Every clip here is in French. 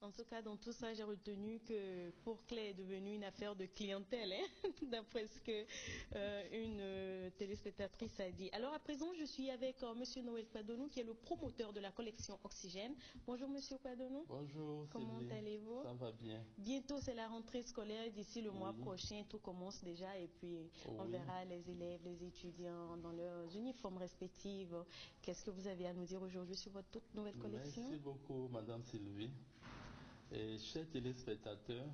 En tout cas, dans tout ça, j'ai retenu que pour Claire est devenue une affaire de clientèle, hein, d'après ce que une téléspectatrice a dit. Alors à présent, je suis avec Monsieur Noël Kwadonou, qui est le promoteur de la collection Oxygène. Bonjour Monsieur Kwadonou. Bonjour. Comment allez-vous? Ça va bien. Bientôt, c'est la rentrée scolaire. D'ici le mois prochain, tout commence déjà et puis on verra les élèves, les étudiants dans leurs uniformes respectifs. Qu'est-ce que vous avez à nous dire aujourd'hui sur votre toute nouvelle collection? Merci beaucoup, Madame Sylvie. Et chers téléspectateurs,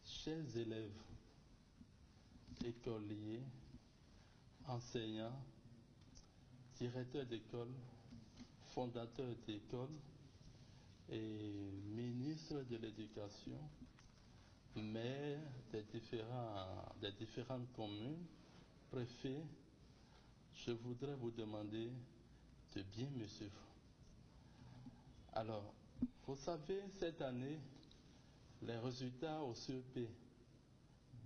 chers élèves, écoliers, enseignants, directeurs d'école, fondateurs d'école et ministres de l'éducation, maires des différentes communes, préfets, je voudrais vous demander de bien me suivre. Alors, vous savez, cette année, les résultats au CEP,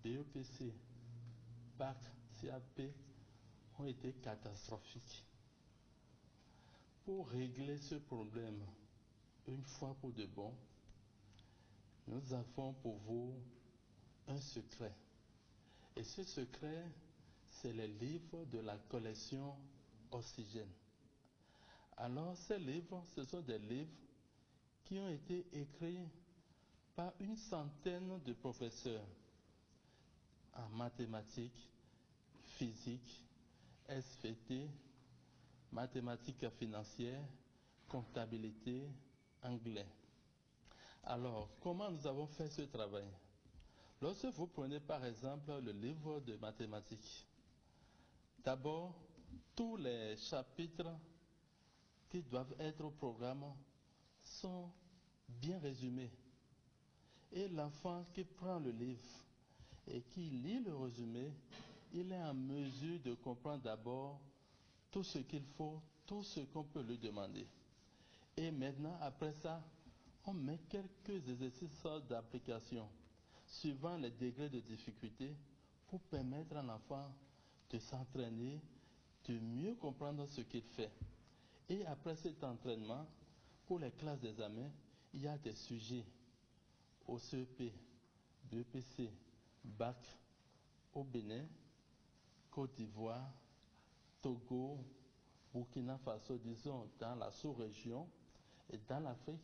BEPC, BAC, CAP ont été catastrophiques. Pour régler ce problème, une fois pour de bon, nous avons pour vous un secret. Et ce secret, c'est les livres de la collection Oxygène. Alors, ces livres, ce sont des livres qui ont été écrits par une centaine de professeurs en mathématiques, physique, SVT, mathématiques financières, comptabilité, anglais. Alors, comment nous avons fait ce travail? Lorsque vous prenez par exemple le livre de mathématiques, d'abord, tous les chapitres qui doivent être au programme sont bien résumés. Et l'enfant qui prend le livre et qui lit le résumé, il est en mesure de comprendre d'abord tout ce qu'il faut, tout ce qu'on peut lui demander. Et maintenant, après ça, on met quelques exercices d'application, suivant les degrés de difficulté, pour permettre à l'enfant de s'entraîner, de mieux comprendre ce qu'il fait. Et après cet entraînement, pour les classes d'examen, il y a des sujets au CEP, BEPC, BAC, au Bénin, Côte d'Ivoire, Togo, Burkina Faso, disons dans la sous-région et dans l'Afrique,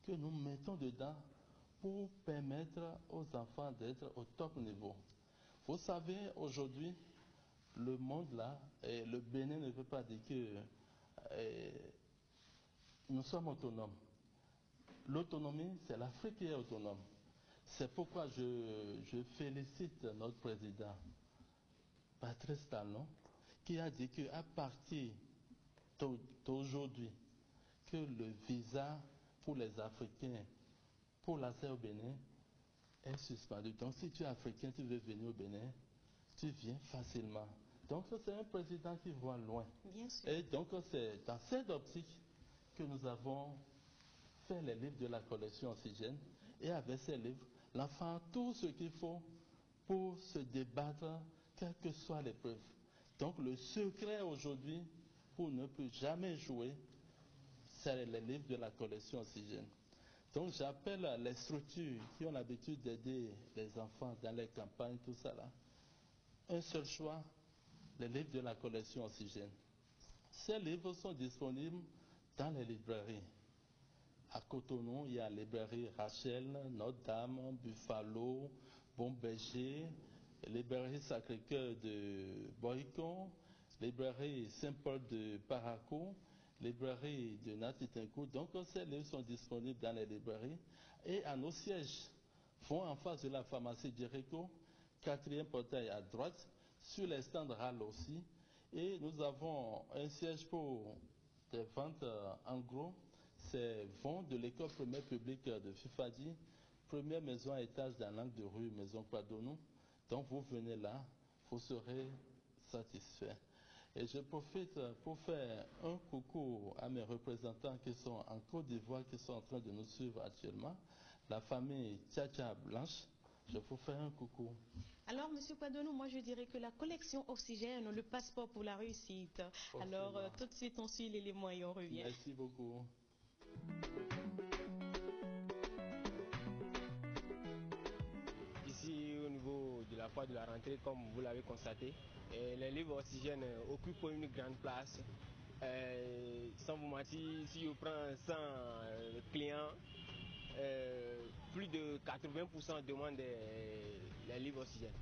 que nous mettons dedans pour permettre aux enfants d'être au top niveau. Vous savez, aujourd'hui, le monde là, et le Bénin ne veut pas dire que nous sommes autonomes. L'autonomie, c'est l'Afrique qui est autonome. C'est pourquoi je félicite notre président, Patrice Talon, qui a dit qu'à partir d'aujourd'hui, que le visa pour les Africains, pour l'accès au Bénin, est suspendu. Donc si tu es africain, tu veux venir au Bénin, tu viens facilement. Donc c'est un président qui voit loin. Bien sûr. Et donc c'est dans cette optique que nous avons fait les livres de la collection Oxygène. Et avec ces livres, l'enfant a tout ce qu'il faut pour se débattre, quelle que soit l'épreuve. Donc le secret aujourd'hui, pour ne plus jamais jouer, c'est les livres de la collection Oxygène. Donc j'appelle les structures qui ont l'habitude d'aider les enfants dans les campagnes, tout ça là. Un seul choix, les livres de la collection Oxygène. Ces livres sont disponibles dans les librairies. À Cotonou, il y a la librairie Rachel, Notre-Dame, Buffalo, Bon Berger, librairie Sacré-Cœur de Boycon, librairie Saint-Paul de Parakou, librairie de Natitinkou. Donc ces livres sont disponibles dans les librairies. Et à nos sièges, vont en face de la pharmacie Jericho, 4e portail à droite, sur les stands RAL aussi. Et nous avons un siège pour des ventes en gros. C'est vente de l'école primaire publique de Fifadi, première maison à étage dans l'angle de rue Maison Kwadonou. Donc vous venez là, vous serez satisfait. Et je profite pour faire un coucou à mes représentants qui sont en Côte d'Ivoire, qui sont en train de nous suivre actuellement, la famille Tchacha Blanche. Je vous fais un coucou. Alors, Monsieur Kwadonou, moi je dirais que la collection Oxygène, le passeport pour la réussite. Alors, tout de suite, on suit l'élément et on revient. Merci beaucoup. fois de la rentrée, comme vous l'avez constaté. Et les livres oxygène occupent une grande place. Sans vous mentir, si je prends 100 clients, plus de 80% demandent les livres oxygène.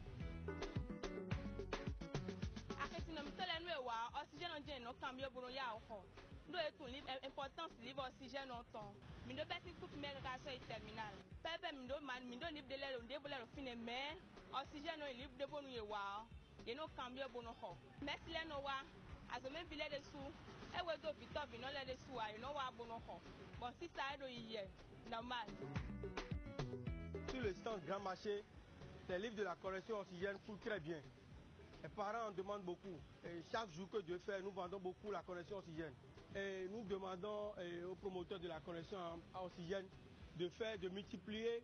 Oxygène on dit non cambio pour nous ya encore. Nous est tout livre importance livre oxygène on ton. Mais de basi pour mes relations terminale. Pepe mindo man mindo livre de l'air on dévoile le fin mais oxygène on livre de bon nous wa. Et non cambio pour nous. Merci les no wa. As même billet de sous. Et ouais do bito bi non les sous wa no wa bon nous. Bon si ça est hier normal. Sur le stand Grand Marché, les livres de la collection oxygène coulent très bien. Les parents en demandent beaucoup. Et chaque jour que Dieu fait, nous vendons beaucoup la connexion oxygène. Et nous demandons aux promoteurs de la connexion à oxygène de multiplier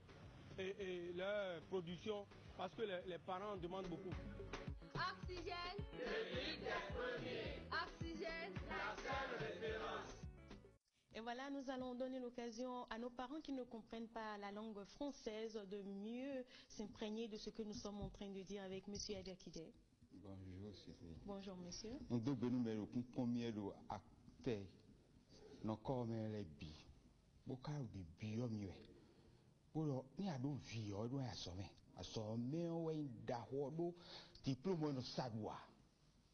leur production parce que les parents en demandent beaucoup. Oxygène, le livre des premiers. Oxygène, la seule référence. Et voilà, nous allons donner l'occasion à nos parents qui ne comprennent pas la langue française de mieux s'imprégner de ce que nous sommes en train de dire avec M. Adiakide. Bonjour, Sylvie. Bonjour, monsieur. Nous devons nous mettre au combien d'acteurs nous comme les bi. Beaucoup de bio mieux. Pour nous avons vu nous assommé ouais d'avoir diplôme no sadwa.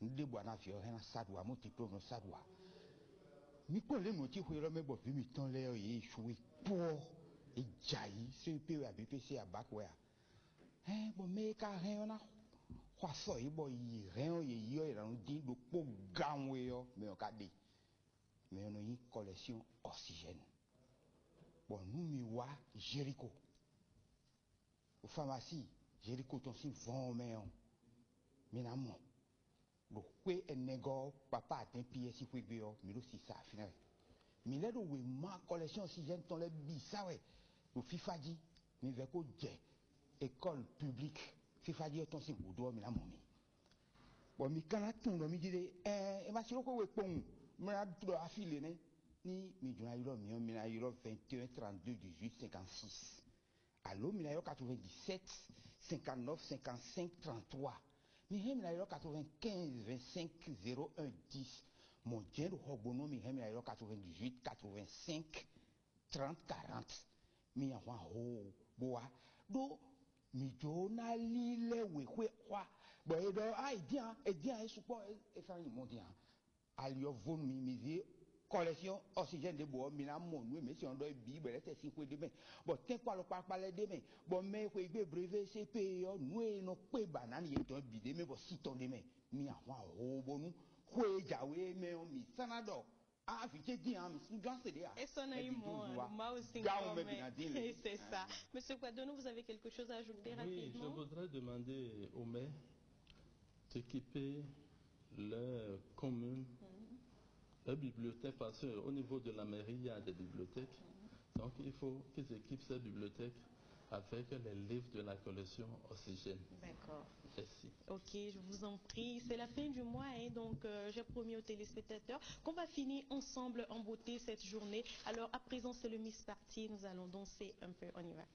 Nous devons avoir un sadwa, mon diplôme no sadwa. Mi ko le mo ti ho ro me bo fi mi ton le yi échoué pour et jailli CP à BPC à Bakwa. Bon me ka rien na kwa so yi bo yi rien yi yo ira no din do po ganwe yo me o ka de. Me no yi collection oxygène. Bon nous mi wa Jéricho. Au pharmacie Jéricho ton si vont me on. Mi na mo. Donc, un nego papa a un pied si vous voulez, mais aussi ça a fini. Mais là, où ma collection oxygène dans les bissa, le FIFA dit, mais avec quoi école publique, FIFA dit, ton si vous doit, mais la momie. Bon, mais quand on tourne, on me dit, ma si on peut répondre, mais là, tout affilé, ni, mais je n'ai eu 21, 32, 18, 56. Allô, mais là, 97, 59, 55, 33. Mi hemi na 95 25 01 10 mon dien do hobono mi hemi na 98 85 30 40 mi ya wa ho boa do mi jona lile we kwa bo e do ai dia e support e fa ni mon dia alio von mi vie collection oxygène de bois mi na mon we mais si on doit bi bele te si ko de ben bon ten kwa lo pa le de ben bon mais ko igbe brevet cp yo nous no pe banane ye to bi de mais bon si ton de men mi àwọn ho bonu ko jawe me o mi sanado a fi te di am si gan cede a et son moi aussi c'est ça. Monsieur Kwadonou, vous avez quelque chose à ajouter rapidement? Oui, je voudrais demander aux maires d'équiper leur commune la bibliothèque, parce qu'au niveau de la mairie, il y a des bibliothèques. Donc, il faut qu'ils équipent ces bibliothèques avec les livres de la collection oxygène. D'accord. Merci. Ok, je vous en prie. C'est la fin du mois, hein, donc j'ai promis aux téléspectateurs qu'on va finir ensemble en beauté cette journée. Alors, à présent, c'est le Miss Party. Nous allons danser un peu. On y va.